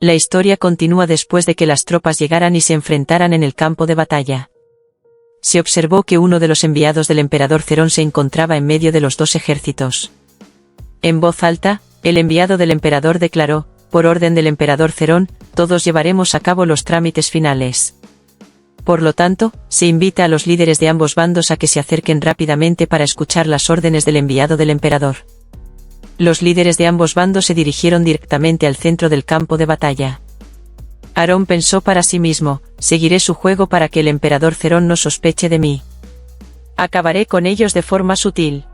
La historia continúa después de que las tropas llegaran y se enfrentaran en el campo de batalla. Se observó que uno de los enviados del emperador Cerón se encontraba en medio de los dos ejércitos. En voz alta, el enviado del emperador declaró: por orden del emperador Cerón, todos llevaremos a cabo los trámites finales. Por lo tanto, se invita a los líderes de ambos bandos a que se acerquen rápidamente para escuchar las órdenes del enviado del emperador. Los líderes de ambos bandos se dirigieron directamente al centro del campo de batalla. Aarón pensó para sí mismo: seguiré su juego para que el emperador Cerón no sospeche de mí. Acabaré con ellos de forma sutil.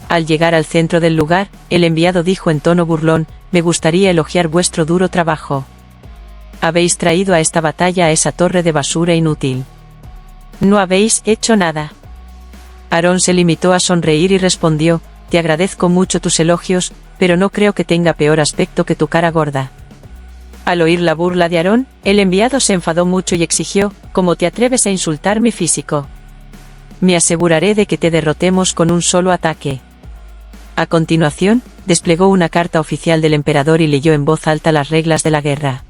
Al llegar al centro del lugar, el enviado dijo en tono burlón: me gustaría elogiar vuestro duro trabajo. Habéis traído a esta batalla a esa torre de basura inútil. No habéis hecho nada. Aarón se limitó a sonreír y respondió: te agradezco mucho tus elogios, pero no creo que tenga peor aspecto que tu cara gorda. Al oír la burla de Aarón, el enviado se enfadó mucho y exigió: ¿cómo te atreves a insultar mi físico? Me aseguraré de que te derrotemos con un solo ataque. A continuación, desplegó una carta oficial del emperador y leyó en voz alta las reglas de la guerra.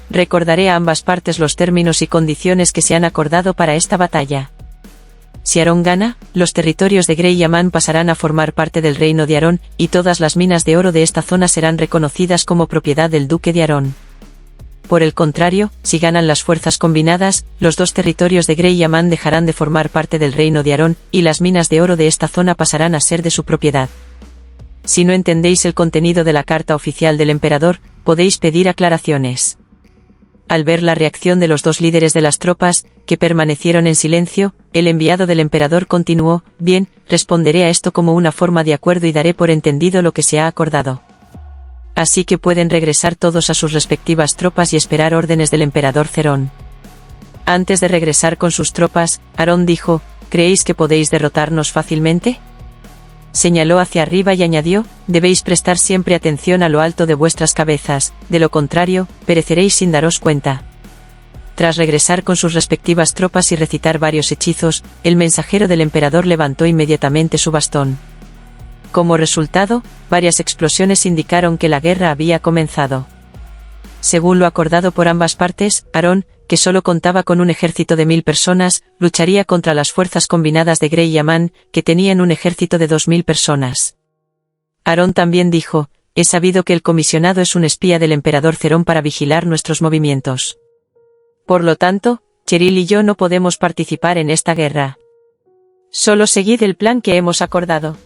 Recordaré a ambas partes los términos y condiciones que se han acordado para esta batalla. Si Aarón gana, los territorios de Grey y Amán pasarán a formar parte del reino de Aarón, y todas las minas de oro de esta zona serán reconocidas como propiedad del duque de Aarón. Por el contrario, si ganan las fuerzas combinadas, los dos territorios de Grey y Amán dejarán de formar parte del reino de Aarón, y las minas de oro de esta zona pasarán a ser de su propiedad. Si no entendéis el contenido de la carta oficial del emperador, podéis pedir aclaraciones. Al ver la reacción de los dos líderes de las tropas, que permanecieron en silencio, el enviado del emperador continuó: bien, responderé a esto como una forma de acuerdo y daré por entendido lo que se ha acordado. Así que pueden regresar todos a sus respectivas tropas y esperar órdenes del emperador Cerón. Antes de regresar con sus tropas, Aarón dijo: ¿creéis que podéis derrotarnos fácilmente? Señaló hacia arriba y añadió: debéis prestar siempre atención a lo alto de vuestras cabezas, de lo contrario, pereceréis sin daros cuenta. Tras regresar con sus respectivas tropas y recitar varios hechizos, el mensajero del emperador levantó inmediatamente su bastón. Como resultado, varias explosiones indicaron que la guerra había comenzado. Según lo acordado por ambas partes, Aarón, que solo contaba con un ejército de 1000 personas, lucharía contra las fuerzas combinadas de Grey y Amán, que tenían un ejército de 2000 personas. Aarón también dijo: he sabido que el comisionado es un espía del emperador Cerón para vigilar nuestros movimientos. Por lo tanto, Cheryl y yo no podemos participar en esta guerra. Solo seguid el plan que hemos acordado.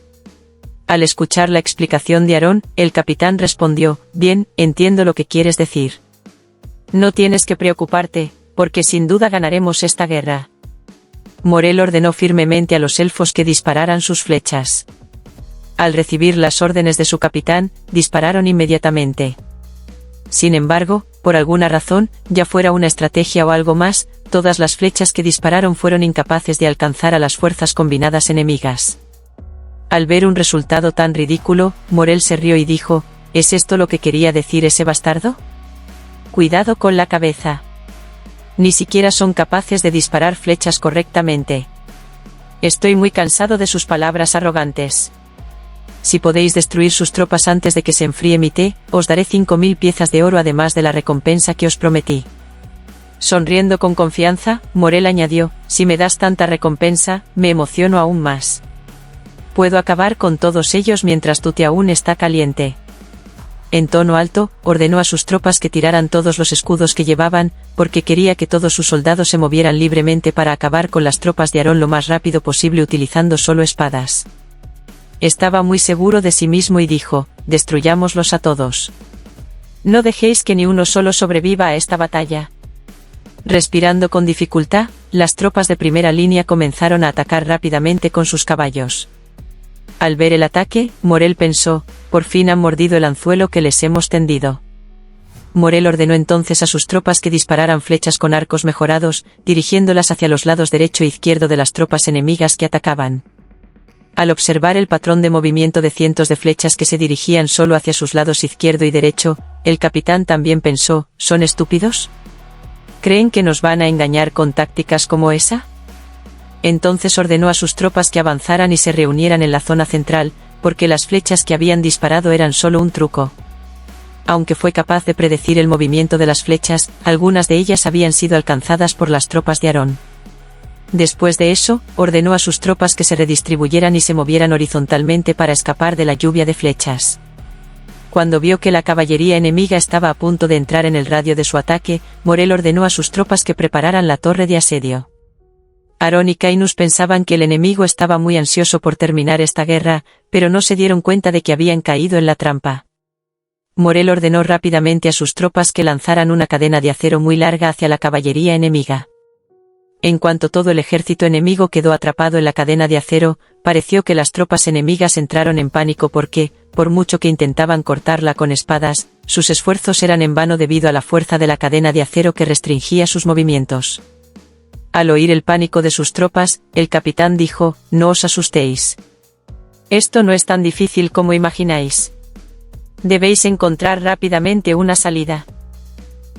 Al escuchar la explicación de Aarón, el capitán respondió: bien, entiendo lo que quieres decir. No tienes que preocuparte, porque sin duda ganaremos esta guerra. Morel ordenó firmemente a los elfos que dispararan sus flechas. Al recibir las órdenes de su capitán, dispararon inmediatamente. Sin embargo, por alguna razón, ya fuera una estrategia o algo más, todas las flechas que dispararon fueron incapaces de alcanzar a las fuerzas combinadas enemigas. Al ver un resultado tan ridículo, Morel se rió y dijo: ¿es esto lo que quería decir ese bastardo? Cuidado con la cabeza. Ni siquiera son capaces de disparar flechas correctamente. Estoy muy cansado de sus palabras arrogantes. Si podéis destruir sus tropas antes de que se enfríe mi té, os daré 5000 piezas de oro además de la recompensa que os prometí. Sonriendo con confianza, Morel añadió: si me das tanta recompensa, me emociono aún más. Puedo acabar con todos ellos mientras tu té aún está caliente. En tono alto, ordenó a sus tropas que tiraran todos los escudos que llevaban, porque quería que todos sus soldados se movieran libremente para acabar con las tropas de Aarón lo más rápido posible utilizando solo espadas. Estaba muy seguro de sí mismo y dijo: destruyámoslos a todos. No dejéis que ni uno solo sobreviva a esta batalla. Respirando con dificultad, las tropas de primera línea comenzaron a atacar rápidamente con sus caballos. Al ver el ataque, Morel pensó: por fin han mordido el anzuelo que les hemos tendido. Morel ordenó entonces a sus tropas que dispararan flechas con arcos mejorados, dirigiéndolas hacia los lados derecho e izquierdo de las tropas enemigas que atacaban. Al observar el patrón de movimiento de cientos de flechas que se dirigían solo hacia sus lados izquierdo y derecho, el capitán también pensó: ¿son estúpidos? ¿Creen que nos van a engañar con tácticas como esa? Entonces ordenó a sus tropas que avanzaran y se reunieran en la zona central, porque las flechas que habían disparado eran solo un truco. Aunque fue capaz de predecir el movimiento de las flechas, algunas de ellas habían sido alcanzadas por las tropas de Aarón. Después de eso, ordenó a sus tropas que se redistribuyeran y se movieran horizontalmente para escapar de la lluvia de flechas. Cuando vio que la caballería enemiga estaba a punto de entrar en el radio de su ataque, Morel ordenó a sus tropas que prepararan la torre de asedio. Aarón y Cainus pensaban que el enemigo estaba muy ansioso por terminar esta guerra, pero no se dieron cuenta de que habían caído en la trampa. Morel ordenó rápidamente a sus tropas que lanzaran una cadena de acero muy larga hacia la caballería enemiga. En cuanto todo el ejército enemigo quedó atrapado en la cadena de acero, pareció que las tropas enemigas entraron en pánico porque, por mucho que intentaban cortarla con espadas, sus esfuerzos eran en vano debido a la fuerza de la cadena de acero que restringía sus movimientos. Al oír el pánico de sus tropas, el capitán dijo: «No os asustéis. Esto no es tan difícil como imagináis. Debéis encontrar rápidamente una salida».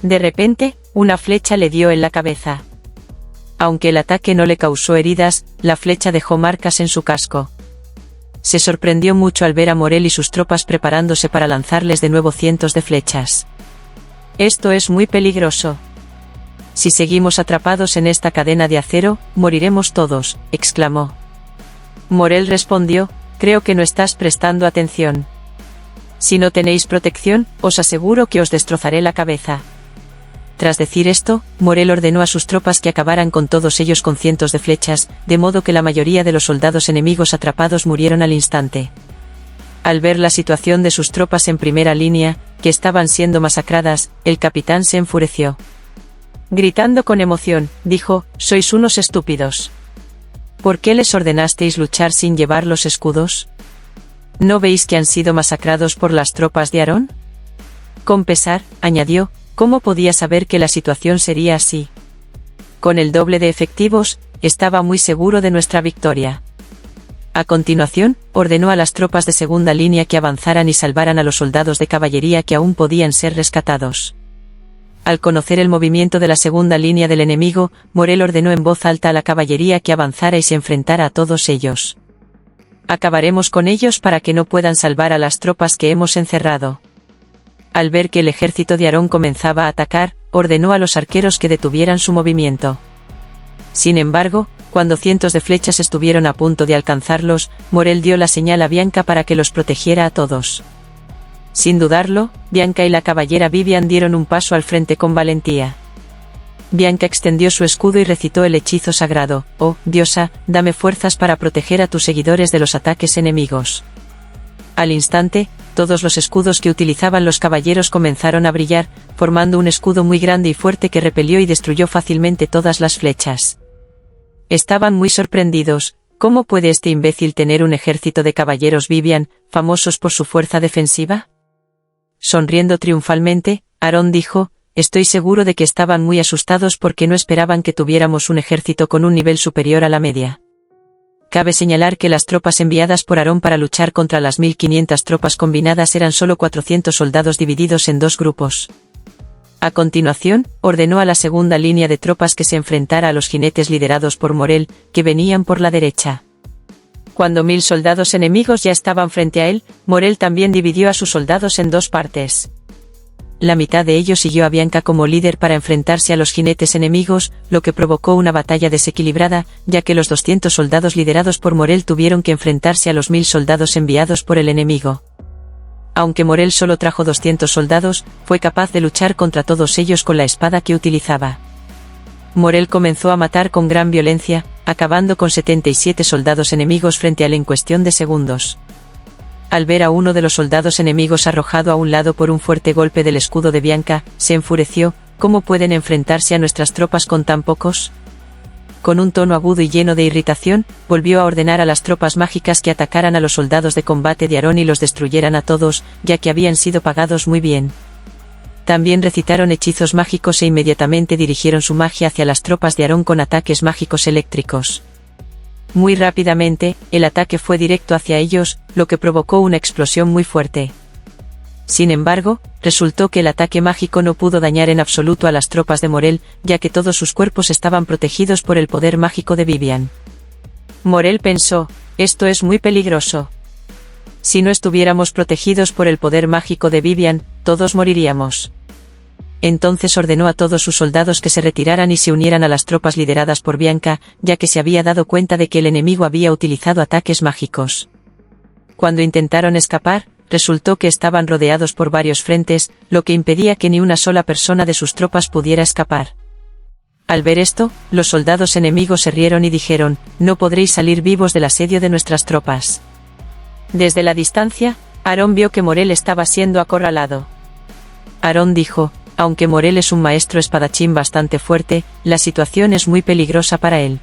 De repente, una flecha le dio en la cabeza. Aunque el ataque no le causó heridas, la flecha dejó marcas en su casco. Se sorprendió mucho al ver a Morel y sus tropas preparándose para lanzarles de nuevo cientos de flechas. «Esto es muy peligroso. Si seguimos atrapados en esta cadena de acero, moriremos todos», exclamó. Morel respondió: «Creo que no estás prestando atención. Si no tenéis protección, os aseguro que os destrozaré la cabeza». Tras decir esto, Morel ordenó a sus tropas que acabaran con todos ellos con cientos de flechas, de modo que la mayoría de los soldados enemigos atrapados murieron al instante. Al ver la situación de sus tropas en primera línea, que estaban siendo masacradas, el capitán se enfureció. Gritando con emoción, dijo: «Sois unos estúpidos. ¿Por qué les ordenasteis luchar sin llevar los escudos? ¿No veis que han sido masacrados por las tropas de Aarón?». Con pesar, añadió: «¿Cómo podía saber que la situación sería así? Con el doble de efectivos, estaba muy seguro de nuestra victoria». A continuación, ordenó a las tropas de segunda línea que avanzaran y salvaran a los soldados de caballería que aún podían ser rescatados. Al conocer el movimiento de la segunda línea del enemigo, Morel ordenó en voz alta a la caballería que avanzara y se enfrentara a todos ellos. «Acabaremos con ellos para que no puedan salvar a las tropas que hemos encerrado». Al ver que el ejército de Aarón comenzaba a atacar, ordenó a los arqueros que detuvieran su movimiento. Sin embargo, cuando cientos de flechas estuvieron a punto de alcanzarlos, Morel dio la señal a Bianca para que los protegiera a todos. Sin dudarlo, Bianca y la caballera Vivian dieron un paso al frente con valentía. Bianca extendió su escudo y recitó el hechizo sagrado: «Oh, diosa, dame fuerzas para proteger a tus seguidores de los ataques enemigos». Al instante, todos los escudos que utilizaban los caballeros comenzaron a brillar, formando un escudo muy grande y fuerte que repelió y destruyó fácilmente todas las flechas. Estaban muy sorprendidos. ¿Cómo puede este imbécil tener un ejército de caballeros Vivian, famosos por su fuerza defensiva? Sonriendo triunfalmente, Aarón dijo: «Estoy seguro de que estaban muy asustados porque no esperaban que tuviéramos un ejército con un nivel superior a la media». Cabe señalar que las tropas enviadas por Aarón para luchar contra las 1500 tropas combinadas eran solo 400 soldados divididos en dos grupos. A continuación, ordenó a la segunda línea de tropas que se enfrentara a los jinetes liderados por Morel, que venían por la derecha. Cuando 1000 soldados enemigos ya estaban frente a él, Morel también dividió a sus soldados en dos partes. La mitad de ellos siguió a Bianca como líder para enfrentarse a los jinetes enemigos, lo que provocó una batalla desequilibrada, ya que los 200 soldados liderados por Morel tuvieron que enfrentarse a los 1000 soldados enviados por el enemigo. Aunque Morel solo trajo 200 soldados, fue capaz de luchar contra todos ellos con la espada que utilizaba. Morel comenzó a matar con gran violencia, acabando con 77 soldados enemigos frente a él en cuestión de segundos. Al ver a uno de los soldados enemigos arrojado a un lado por un fuerte golpe del escudo de Bianca, se enfureció: «¿Cómo pueden enfrentarse a nuestras tropas con tan pocos?». Con un tono agudo y lleno de irritación, volvió a ordenar a las tropas mágicas que atacaran a los soldados de combate de Aarón y los destruyeran a todos, ya que habían sido pagados muy bien. También recitaron hechizos mágicos e inmediatamente dirigieron su magia hacia las tropas de Aarón con ataques mágicos eléctricos. Muy rápidamente, el ataque fue directo hacia ellos, lo que provocó una explosión muy fuerte. Sin embargo, resultó que el ataque mágico no pudo dañar en absoluto a las tropas de Morel, ya que todos sus cuerpos estaban protegidos por el poder mágico de Vivian. Morel pensó: «Esto es muy peligroso. Si no estuviéramos protegidos por el poder mágico de Vivian, todos moriríamos. Entonces ordenó a todos sus soldados que se retiraran y se unieran a las tropas lideradas por Bianca, ya que se había dado cuenta de que el enemigo había utilizado ataques mágicos. Cuando intentaron escapar, resultó que estaban rodeados por varios frentes, lo que impedía que ni una sola persona de sus tropas pudiera escapar. Al ver esto, los soldados enemigos se rieron y dijeron: no podréis salir vivos del asedio de nuestras tropas. Desde la distancia, Aarón vio que Morel estaba siendo acorralado. Aarón dijo: aunque Morel es un maestro espadachín bastante fuerte, la situación es muy peligrosa para él.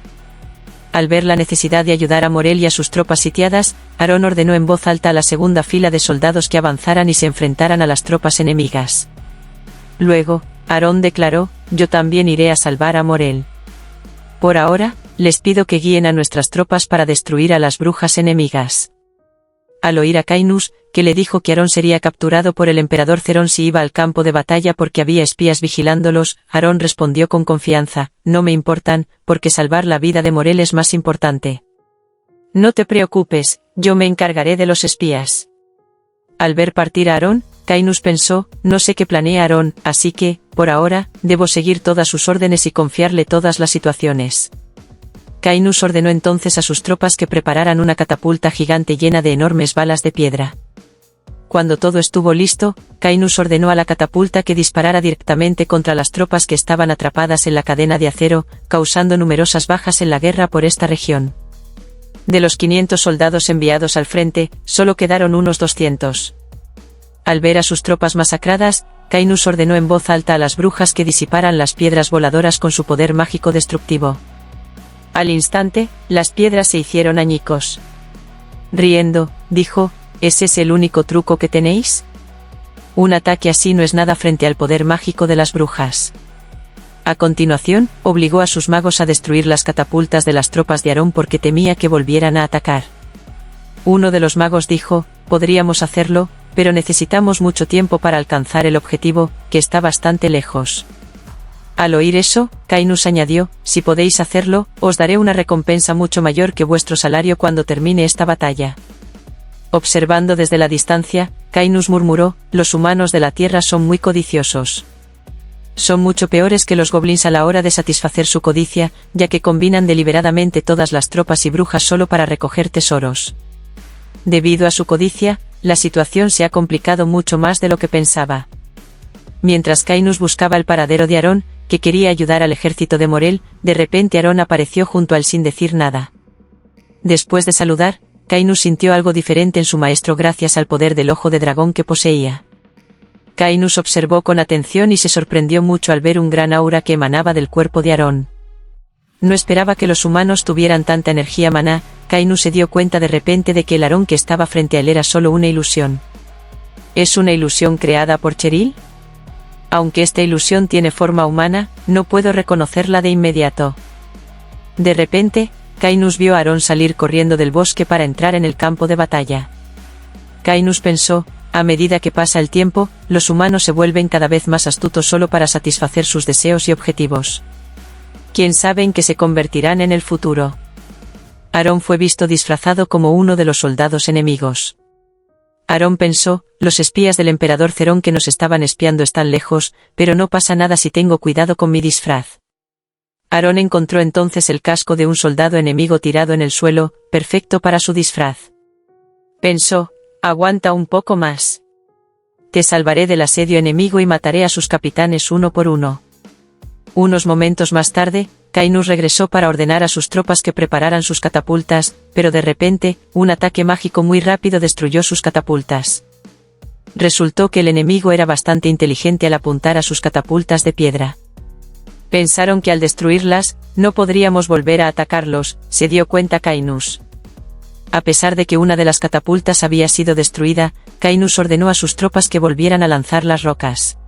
Al ver la necesidad de ayudar a Morel y a sus tropas sitiadas, Aarón ordenó en voz alta a la segunda fila de soldados que avanzaran y se enfrentaran a las tropas enemigas. Luego, Aarón declaró: yo también iré a salvar a Morel. Por ahora, les pido que guíen a nuestras tropas para destruir a las brujas enemigas. Al oír a Cainus, que le dijo que Aarón sería capturado por el emperador Cerón si iba al campo de batalla porque había espías vigilándolos, Aarón respondió con confianza: no me importan, porque salvar la vida de Morel es más importante. No te preocupes, yo me encargaré de los espías. Al ver partir a Aarón, Cainus pensó: no sé qué planea Aarón, así que, por ahora, debo seguir todas sus órdenes y confiarle todas las situaciones. Cainus ordenó entonces a sus tropas que prepararan una catapulta gigante llena de enormes balas de piedra. Cuando todo estuvo listo, Cainus ordenó a la catapulta que disparara directamente contra las tropas que estaban atrapadas en la cadena de acero, causando numerosas bajas en la guerra por esta región. De los 500 soldados enviados al frente, solo quedaron unos 200. Al ver a sus tropas masacradas, Cainus ordenó en voz alta a las brujas que disiparan las piedras voladoras con su poder mágico destructivo. Al instante, las piedras se hicieron añicos. Riendo, dijo: ¿es ese el único truco que tenéis? Un ataque así no es nada frente al poder mágico de las brujas. A continuación, obligó a sus magos a destruir las catapultas de las tropas de Aarón porque temía que volvieran a atacar. Uno de los magos dijo: podríamos hacerlo, pero necesitamos mucho tiempo para alcanzar el objetivo, que está bastante lejos. Al oír eso, Cainus añadió: si podéis hacerlo, os daré una recompensa mucho mayor que vuestro salario cuando termine esta batalla. Observando desde la distancia, Cainus murmuró: los humanos de la tierra son muy codiciosos. Son mucho peores que los goblins a la hora de satisfacer su codicia, ya que combinan deliberadamente todas las tropas y brujas solo para recoger tesoros. Debido a su codicia, la situación se ha complicado mucho más de lo que pensaba. Mientras Cainus buscaba el paradero de Aarón, que quería ayudar al ejército de Morel, de repente Aarón apareció junto a él sin decir nada. Después de saludar, Cainus sintió algo diferente en su maestro gracias al poder del ojo de dragón que poseía. Cainus observó con atención y se sorprendió mucho al ver un gran aura que emanaba del cuerpo de Aarón. No esperaba que los humanos tuvieran tanta energía maná. Cainus se dio cuenta de repente de que el Aarón que estaba frente a él era solo una ilusión. ¿Es una ilusión creada por Cheryl? Aunque esta ilusión tiene forma humana, no puedo reconocerla de inmediato. De repente, Cainus vio a Aarón salir corriendo del bosque para entrar en el campo de batalla. Cainus pensó: a medida que pasa el tiempo, los humanos se vuelven cada vez más astutos solo para satisfacer sus deseos y objetivos. ¿Quién sabe en qué se convertirán en el futuro? Aarón fue visto disfrazado como uno de los soldados enemigos. Aarón pensó: los espías del emperador Cerón que nos estaban espiando están lejos, pero no pasa nada si tengo cuidado con mi disfraz. Aarón encontró entonces el casco de un soldado enemigo tirado en el suelo, perfecto para su disfraz. Pensó: aguanta un poco más. Te salvaré del asedio enemigo y mataré a sus capitanes uno por uno. Unos momentos más tarde, Cainus regresó para ordenar a sus tropas que prepararan sus catapultas, pero de repente, un ataque mágico muy rápido destruyó sus catapultas. Resultó que el enemigo era bastante inteligente al apuntar a sus catapultas de piedra. Pensaron que al destruirlas, no podríamos volver a atacarlos, se dio cuenta Cainus. A pesar de que una de las catapultas había sido destruida, Cainus ordenó a sus tropas que volvieran a lanzar las rocas.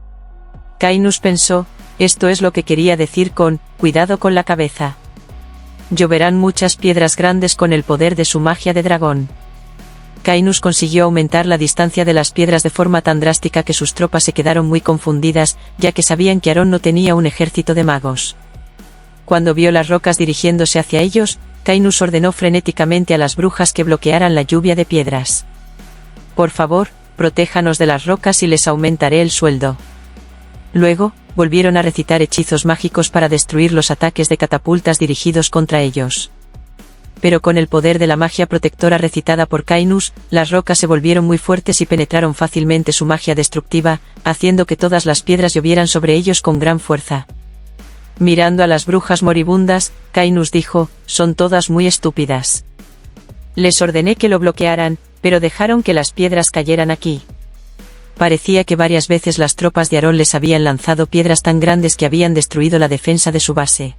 Cainus pensó: esto es lo que quería decir con cuidado con la cabeza. Lloverán muchas piedras grandes con el poder de su magia de dragón. Cainus consiguió aumentar la distancia de las piedras de forma tan drástica que sus tropas se quedaron muy confundidas, ya que sabían que Aarón no tenía un ejército de magos. Cuando vio las rocas dirigiéndose hacia ellos, Cainus ordenó frenéticamente a las brujas que bloquearan la lluvia de piedras. Por favor, protéjanos de las rocas y les aumentaré el sueldo. Luego, volvieron a recitar hechizos mágicos para destruir los ataques de catapultas dirigidos contra ellos. Pero con el poder de la magia protectora recitada por Cainus, las rocas se volvieron muy fuertes y penetraron fácilmente su magia destructiva, haciendo que todas las piedras llovieran sobre ellos con gran fuerza. Mirando a las brujas moribundas, Cainus dijo: «Son todas muy estúpidas. Les ordené que lo bloquearan, pero dejaron que las piedras cayeran aquí». Parecía que varias veces las tropas de Aarón les habían lanzado piedras tan grandes que habían destruido la defensa de su base.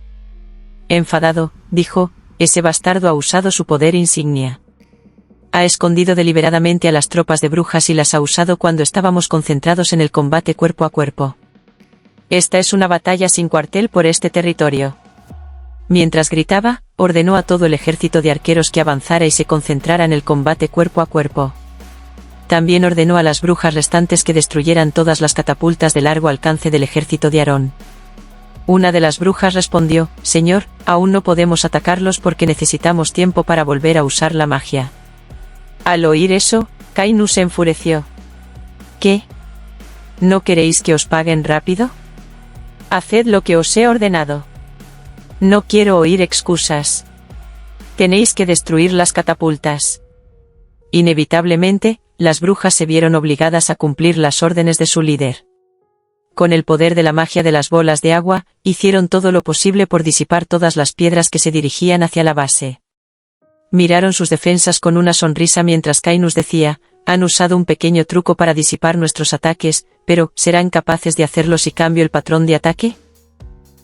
Enfadado, dijo: «Ese bastardo ha usado su poder insignia. Ha escondido deliberadamente a las tropas de brujas y las ha usado cuando estábamos concentrados en el combate cuerpo a cuerpo. Esta es una batalla sin cuartel por este territorio». Mientras gritaba, ordenó a todo el ejército de arqueros que avanzara y se concentrara en el combate cuerpo a cuerpo. También ordenó a las brujas restantes que destruyeran todas las catapultas de largo alcance del ejército de Aarón. Una de las brujas respondió: «Señor, aún no podemos atacarlos porque necesitamos tiempo para volver a usar la magia». Al oír eso, Cainus se enfureció. «¿Qué? ¿No queréis que os paguen rápido? Haced lo que os he ordenado. No quiero oír excusas. Tenéis que destruir las catapultas». Inevitablemente, las brujas se vieron obligadas a cumplir las órdenes de su líder. Con el poder de la magia de las bolas de agua, hicieron todo lo posible por disipar todas las piedras que se dirigían hacia la base. Miraron sus defensas con una sonrisa mientras Cainus decía: «Han usado un pequeño truco para disipar nuestros ataques, pero ¿serán capaces de hacerlo si cambio el patrón de ataque?».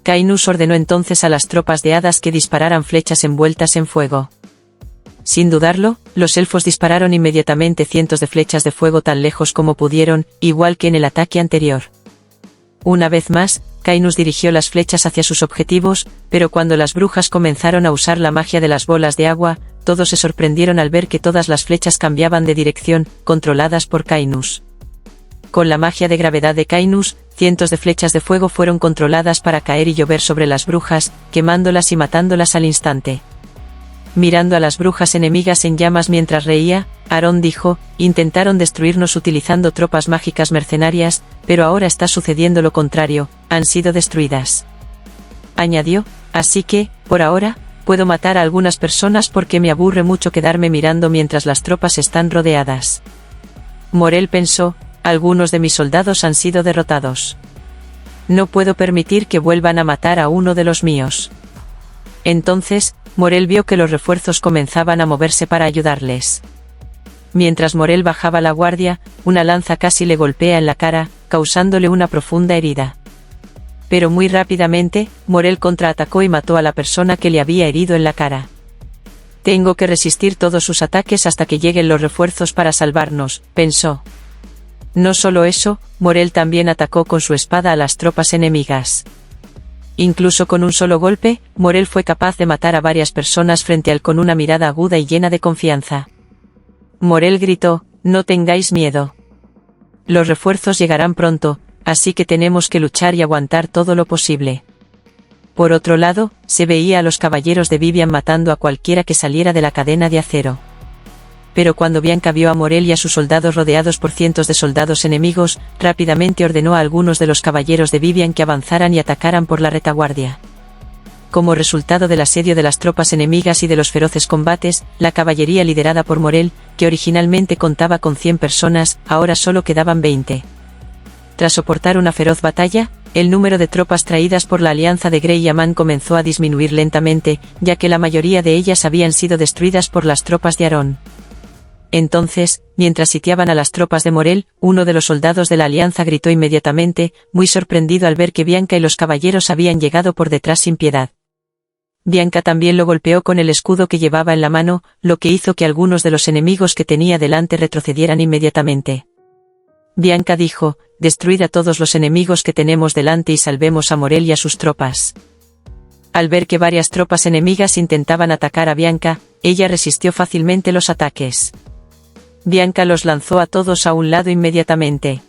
Cainus ordenó entonces a las tropas de hadas que dispararan flechas envueltas en fuego. Sin dudarlo, los elfos dispararon inmediatamente cientos de flechas de fuego tan lejos como pudieron, igual que en el ataque anterior. Una vez más, Cainus dirigió las flechas hacia sus objetivos, pero cuando las brujas comenzaron a usar la magia de las bolas de agua, todos se sorprendieron al ver que todas las flechas cambiaban de dirección, controladas por Cainus. Con la magia de gravedad de Cainus, cientos de flechas de fuego fueron controladas para caer y llover sobre las brujas, quemándolas y matándolas al instante. Mirando a las brujas enemigas en llamas mientras reía, Aarón dijo: «Intentaron destruirnos utilizando tropas mágicas mercenarias, pero ahora está sucediendo lo contrario, han sido destruidas». Añadió: «Así que, por ahora, puedo matar a algunas personas porque me aburre mucho quedarme mirando mientras las tropas están rodeadas». Morel pensó: «Algunos de mis soldados han sido derrotados. No puedo permitir que vuelvan a matar a uno de los míos». Entonces, Morel vio que los refuerzos comenzaban a moverse para ayudarles. Mientras Morel bajaba la guardia, una lanza casi le golpea en la cara, causándole una profunda herida. Pero muy rápidamente, Morel contraatacó y mató a la persona que le había herido en la cara. «Tengo que resistir todos sus ataques hasta que lleguen los refuerzos para salvarnos», pensó. No solo eso, Morel también atacó con su espada a las tropas enemigas. Incluso con un solo golpe, Morel fue capaz de matar a varias personas frente a él con una mirada aguda y llena de confianza. Morel gritó: «No tengáis miedo. Los refuerzos llegarán pronto, así que tenemos que luchar y aguantar todo lo posible». Por otro lado, se veía a los caballeros de Vivian matando a cualquiera que saliera de la cadena de acero. Pero cuando Bianca vio a Morel y a sus soldados rodeados por cientos de soldados enemigos, rápidamente ordenó a algunos de los caballeros de Vivian que avanzaran y atacaran por la retaguardia. Como resultado del asedio de las tropas enemigas y de los feroces combates, la caballería liderada por Morel, que originalmente contaba con 100 personas, ahora solo quedaban 20. Tras soportar una feroz batalla, el número de tropas traídas por la alianza de Grey y Aman comenzó a disminuir lentamente, ya que la mayoría de ellas habían sido destruidas por las tropas de Aarón. Entonces, mientras sitiaban a las tropas de Morel, uno de los soldados de la alianza gritó inmediatamente, muy sorprendido al ver que Bianca y los caballeros habían llegado por detrás sin piedad. Bianca también lo golpeó con el escudo que llevaba en la mano, lo que hizo que algunos de los enemigos que tenía delante retrocedieran inmediatamente. Bianca dijo: «Destruid a todos los enemigos que tenemos delante y salvemos a Morel y a sus tropas». Al ver que varias tropas enemigas intentaban atacar a Bianca, ella resistió fácilmente los ataques. Bianca los lanzó a todos a un lado inmediatamente.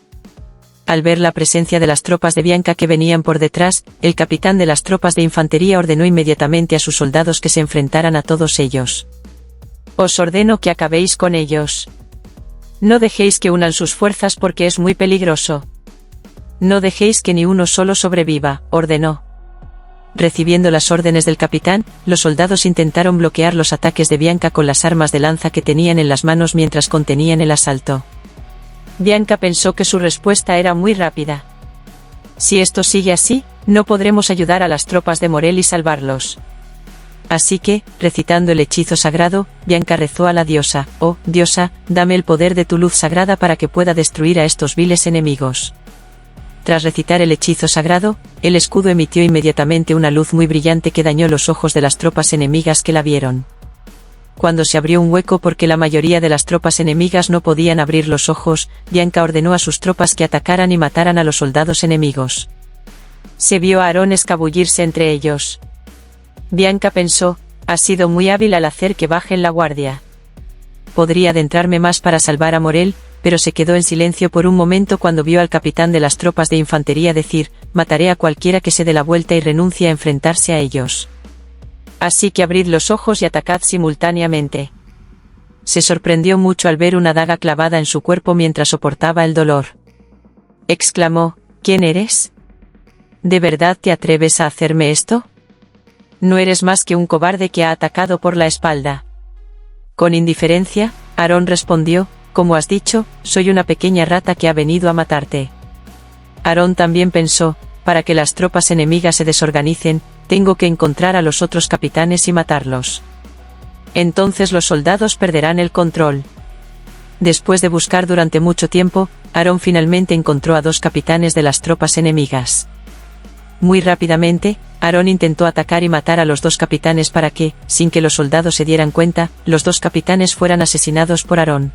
Al ver la presencia de las tropas de Bianca que venían por detrás, el capitán de las tropas de infantería ordenó inmediatamente a sus soldados que se enfrentaran a todos ellos. «Os ordeno que acabéis con ellos. No dejéis que unan sus fuerzas porque es muy peligroso. No dejéis que ni uno solo sobreviva, ordenó. Recibiendo las órdenes del capitán, los soldados intentaron bloquear los ataques de Bianca con las armas de lanza que tenían en las manos mientras contenían el asalto. Bianca pensó que su respuesta era muy rápida. Si esto sigue así, no podremos ayudar a las tropas de Morel y salvarlos. Así que, recitando el hechizo sagrado, Bianca rezó a la diosa: «Oh, diosa, dame el poder de tu luz sagrada para que pueda destruir a estos viles enemigos». Tras recitar el hechizo sagrado, el escudo emitió inmediatamente una luz muy brillante que dañó los ojos de las tropas enemigas que la vieron. Cuando se abrió un hueco porque la mayoría de las tropas enemigas no podían abrir los ojos, Bianca ordenó a sus tropas que atacaran y mataran a los soldados enemigos. Se vio a Aarón escabullirse entre ellos. Bianca pensó: ha sido muy hábil al hacer que bajen la guardia. Podría adentrarme más para salvar a Morel, pero se quedó en silencio por un momento cuando vio al capitán de las tropas de infantería decir: mataré a cualquiera que se dé la vuelta y renuncie a enfrentarse a ellos. Así que abrid los ojos y atacad simultáneamente. Se sorprendió mucho al ver una daga clavada en su cuerpo mientras soportaba el dolor. Exclamó: ¿quién eres? ¿De verdad te atreves a hacerme esto? No eres más que un cobarde que ha atacado por la espalda. Con indiferencia, Aarón respondió: como has dicho, soy una pequeña rata que ha venido a matarte. Aarón también pensó: para que las tropas enemigas se desorganicen, tengo que encontrar a los otros capitanes y matarlos. Entonces los soldados perderán el control. Después de buscar durante mucho tiempo, Aarón finalmente encontró a 2 capitanes de las tropas enemigas. Muy rápidamente, Aarón intentó atacar y matar a los 2 capitanes para que, sin que los soldados se dieran cuenta, los 2 capitanes fueran asesinados por Aarón.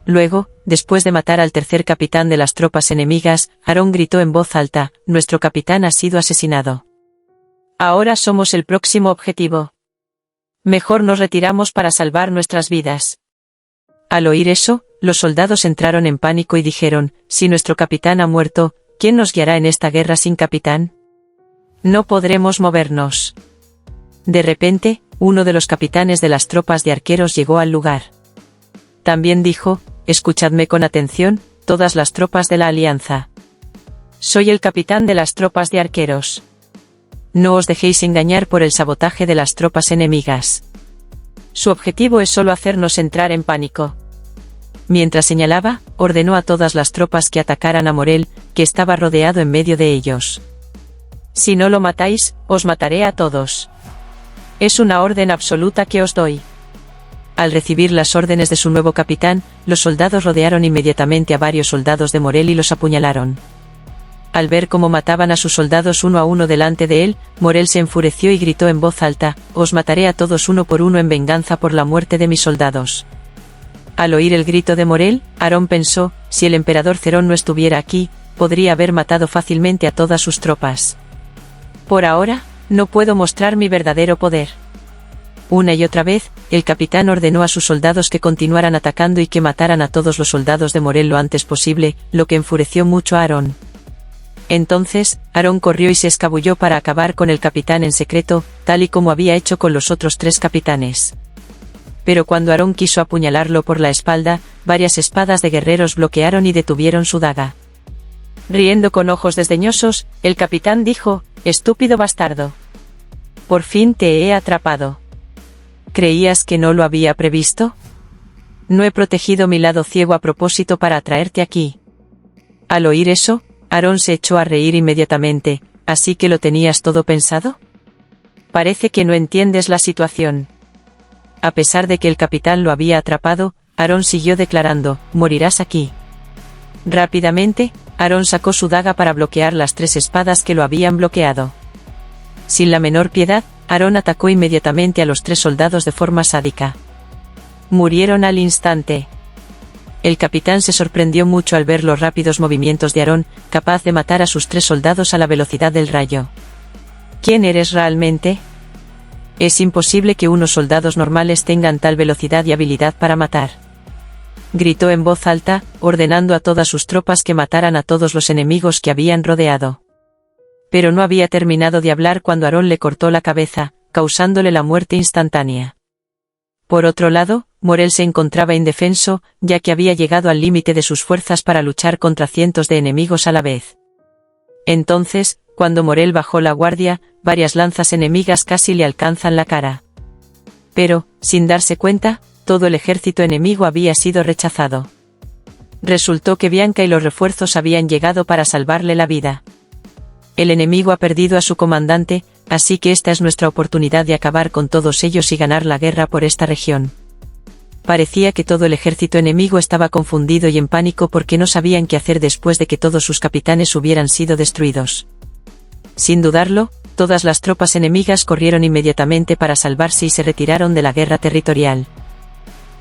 Luego, después de matar al tercer capitán de las tropas enemigas, Aarón gritó en voz alta: nuestro capitán ha sido asesinado. Ahora somos el próximo objetivo. Mejor nos retiramos para salvar nuestras vidas. Al oír eso, los soldados entraron en pánico y dijeron: si nuestro capitán ha muerto, ¿quién nos guiará en esta guerra sin capitán? No podremos movernos. De repente, uno de los capitanes de las tropas de arqueros llegó al lugar. También dijo: escuchadme con atención, todas las tropas de la Alianza. Soy el capitán de las tropas de arqueros. No os dejéis engañar por el sabotaje de las tropas enemigas. Su objetivo es solo hacernos entrar en pánico. Mientras señalaba, ordenó a todas las tropas que atacaran a Morel, que estaba rodeado en medio de ellos. Si no lo matáis, os mataré a todos. Es una orden absoluta que os doy. Al recibir las órdenes de su nuevo capitán, los soldados rodearon inmediatamente a varios soldados de Morel y los apuñalaron. Al ver cómo mataban a sus soldados uno a uno delante de él, Morel se enfureció y gritó en voz alta: os mataré a todos uno por uno en venganza por la muerte de mis soldados. Al oír el grito de Morel, Aarón pensó: si el emperador Cerón no estuviera aquí, podría haber matado fácilmente a todas sus tropas. Por ahora, no puedo mostrar mi verdadero poder. Una y otra vez, el capitán ordenó a sus soldados que continuaran atacando y que mataran a todos los soldados de Morel lo antes posible, lo que enfureció mucho a Aarón. Entonces, Aarón corrió y se escabulló para acabar con el capitán en secreto, tal y como había hecho con los otros 3 capitanes. Pero cuando Aarón quiso apuñalarlo por la espalda, varias espadas de guerreros bloquearon y detuvieron su daga. Riendo con ojos desdeñosos, el capitán dijo: estúpido bastardo. Por fin te he atrapado. ¿Creías que no lo había previsto? No he protegido mi lado ciego a propósito para atraerte aquí. Al oír eso, Aarón se echó a reír inmediatamente: ¿así que lo tenías todo pensado? Parece que no entiendes la situación. A pesar de que el capitán lo había atrapado, Aarón siguió declarando: morirás aquí. Rápidamente, Aarón sacó su daga para bloquear las 3 espadas que lo habían bloqueado. Sin la menor piedad, Aarón atacó inmediatamente a los 3 soldados de forma sádica. Murieron al instante. El capitán se sorprendió mucho al ver los rápidos movimientos de Aarón, capaz de matar a sus 3 soldados a la velocidad del rayo. ¿Quién eres realmente? Es imposible que unos soldados normales tengan tal velocidad y habilidad para matar. Gritó en voz alta, ordenando a todas sus tropas que mataran a todos los enemigos que habían rodeado. Pero no había terminado de hablar cuando Aarón le cortó la cabeza, causándole la muerte instantánea. Por otro lado, Morel se encontraba indefenso, ya que había llegado al límite de sus fuerzas para luchar contra cientos de enemigos a la vez. Entonces, cuando Morel bajó la guardia, varias lanzas enemigas casi le alcanzan la cara. Pero, sin darse cuenta, todo el ejército enemigo había sido rechazado. Resultó que Bianca y los refuerzos habían llegado para salvarle la vida. El enemigo ha perdido a su comandante, así que esta es nuestra oportunidad de acabar con todos ellos y ganar la guerra por esta región. Parecía que todo el ejército enemigo estaba confundido y en pánico porque no sabían qué hacer después de que todos sus capitanes hubieran sido destruidos. Sin dudarlo, todas las tropas enemigas corrieron inmediatamente para salvarse y se retiraron de la guerra territorial.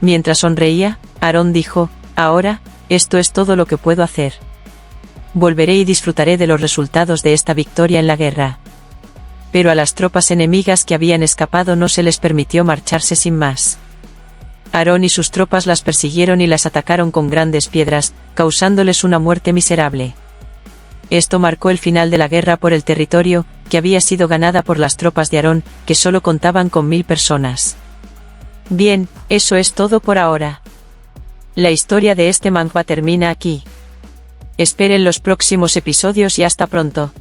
Mientras sonreía, Aarón dijo: «Ahora, esto es todo lo que puedo hacer. Volveré y disfrutaré de los resultados de esta victoria en la guerra». Pero a las tropas enemigas que habían escapado no se les permitió marcharse sin más. Aarón y sus tropas las persiguieron y las atacaron con grandes piedras, causándoles una muerte miserable. Esto marcó el final de la guerra por el territorio, que había sido ganada por las tropas de Aarón, que solo contaban con 1000 personas. Bien, eso es todo por ahora. La historia de este manhwa termina aquí. Esperen los próximos episodios y hasta pronto.